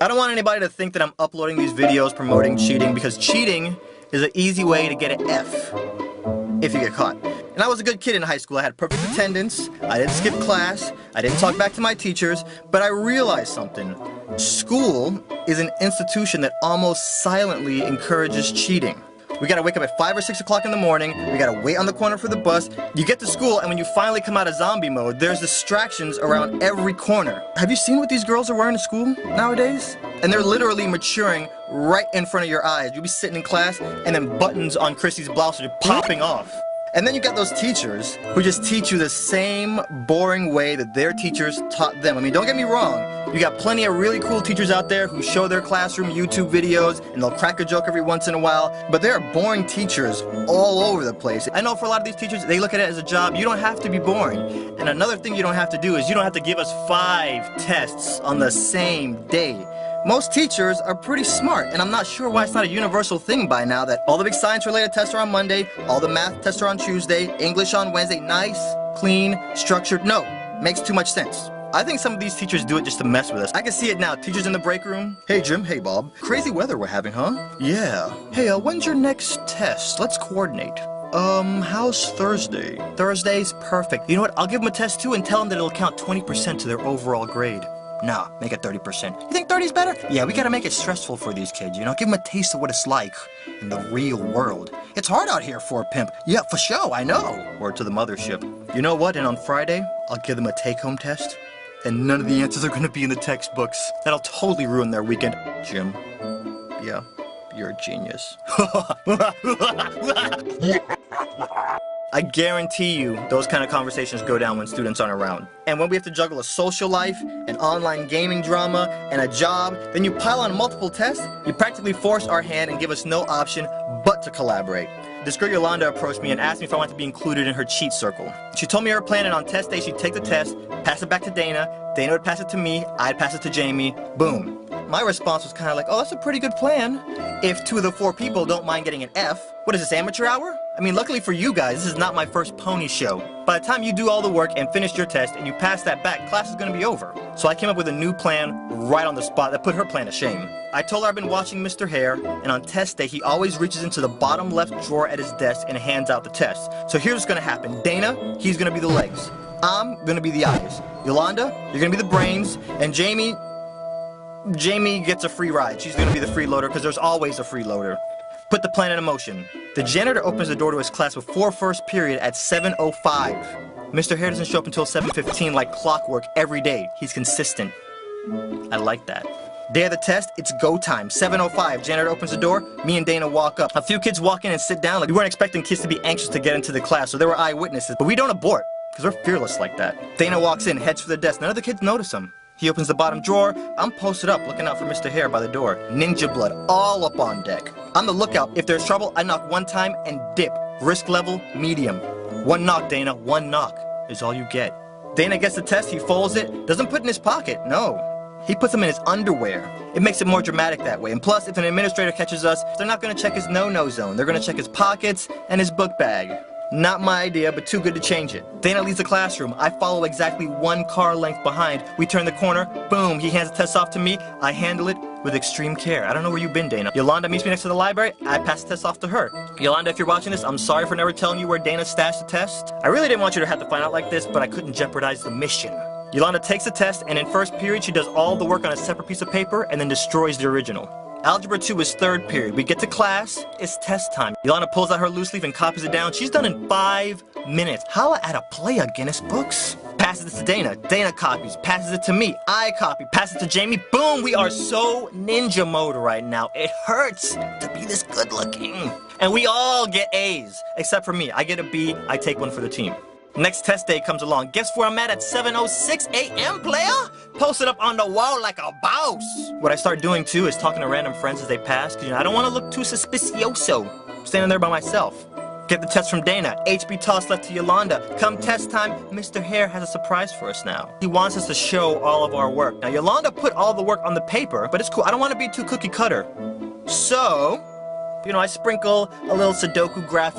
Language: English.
I don't want anybody to think that I'm uploading these videos promoting cheating, because cheating is an easy way to get an F if you get caught. And I was a good kid in high school. I had perfect attendance, I didn't skip class, I didn't talk back to my teachers, but I realized something. School is an institution that almost silently encourages cheating. We gotta wake up at 5 or 6 o'clock in the morning, we gotta wait on the corner for the bus, you get to school, and when you finally come out of zombie mode, there's distractions around every corner. Have you seen what these girls are wearing to school nowadays? And they're literally maturing right in front of your eyes. You'll be sitting in class, and then buttons on Chrissy's blouse are popping off. And then you got those teachers who just teach you the same boring way that their teachers taught them. I mean, don't get me wrong, you got plenty of really cool teachers out there who show their classroom YouTube videos and they'll crack a joke every once in a while, but there are boring teachers all over the place. I know for a lot of these teachers, they look at it as a job. You don't have to be boring. And another thing you don't have to do is you don't have to give us 5 tests on the same day. Most teachers are pretty smart, and I'm not sure why it's not a universal thing by now that all the big science-related tests are on Monday, all the math tests are on Tuesday, English on Wednesday. Nice, clean, structured. No, makes too much sense. I think some of these teachers do it just to mess with us. I can see it now. Teachers in the break room. Hey Jim, hey Bob. Crazy weather we're having, huh? Yeah. Hey, when's your next test? Let's coordinate. How's Thursday? Thursday's perfect. You know what? I'll give them a test too and tell them that it'll count 20% to their overall grade. Nah, make it 30%. You think 30's better? Yeah, we gotta make it stressful for these kids, you know? Give them a taste of what it's like in the real world. It's hard out here for a pimp. Yeah, for sure, I know. Word to the mothership. You know what? And on Friday, I'll give them a take-home test, and none of the answers are gonna be in the textbooks. That'll totally ruin their weekend. Jim, yeah, you're a genius. I guarantee you those kind of conversations go down when students aren't around. And when we have to juggle a social life, an online gaming drama, and a job, then you pile on multiple tests, you practically force our hand and give us no option but to collaborate. This girl Yolanda approached me and asked me if I wanted to be included in her cheat circle. She told me her plan, and on test day she'd take the test, pass it back to Dana, Dana would pass it to me, I'd pass it to Jamie, boom. My response was kind of like, oh, that's a pretty good plan. If 2 of the 4 people don't mind getting an F. What is this, amateur hour? I mean, luckily for you guys, this is not my first pony show. By the time you do all the work and finish your test and you pass that back, class is going to be over. So I came up with a new plan right on the spot that put her plan to shame. I told her I've been watching Mr. Hare, and on test day, he always reaches into the bottom left drawer at his desk and hands out the test. So here's what's going to happen. Dana, he's going to be the legs. I'm going to be the eyes. Yolanda, you're going to be the brains. And Jamie gets a free ride. She's going to be the freeloader because there's always a freeloader. Put the plan in motion. The janitor opens the door to his class before first period at 7:05. Mr. Hare doesn't show up until 7:15 like clockwork every day. He's consistent. I like that. Day of the test, it's go time. 7:05, janitor opens the door, me and Dana walk up. A few kids walk in and sit down. Like, we weren't expecting kids to be anxious to get into the class, so there were eyewitnesses. But we don't abort, because we're fearless like that. Dana walks in, heads for the desk. None of the kids notice him. He opens the bottom drawer. I'm posted up, looking out for Mr. Hare by the door. Ninja blood, all up on deck. On the lookout. If there's trouble, I knock 1 time and dip. Risk level, medium. 1 knock, Dana. 1 knock is all you get. Dana gets the test, he folds it, doesn't put it in his pocket, no. He puts them in his underwear. It makes it more dramatic that way. And plus, if an administrator catches us, they're not going to check his no-no zone. They're going to check his pockets and his book bag. Not my idea, but too good to change it. Dana leaves the classroom. I follow exactly 1 car length behind. We turn the corner. Boom, he hands the test off to me. I handle it with extreme care. I don't know where you've been, Dana. Yolanda meets me next to the library. I pass the test off to her. Yolanda, if you're watching this, I'm sorry for never telling you where Dana stashed the test. I really didn't want you to have to find out like this, but I couldn't jeopardize the mission. Yolanda takes the test, and in first period, she does all the work on a separate piece of paper and then destroys the original. Algebra 2 is 3rd period. We get to class, it's test time. Yolanda pulls out her loose leaf and copies it down. She's done in 5 minutes. Holla at a player, Guinness Books. Passes it to Dana. Dana copies. Passes it to me. I copy. Passes it to Jamie. Boom! We are so ninja mode right now. It hurts to be this good looking. And we all get A's. Except for me. I get a B. I take 1 for the team. Next test day comes along. Guess where I'm at 7:06 a.m., player? Posted up on the wall like a boss. What I start doing, too, is talking to random friends as they pass, because, you know, I don't want to look too suspicioso. I'm standing there by myself. Get the test from Dana. HB toss left to Yolanda. Come test time, Mr. Hare has a surprise for us now. He wants us to show all of our work. Now, Yolanda put all the work on the paper, but it's cool. I don't want to be too cookie cutter. So, you know, I sprinkle a little Sudoku graphic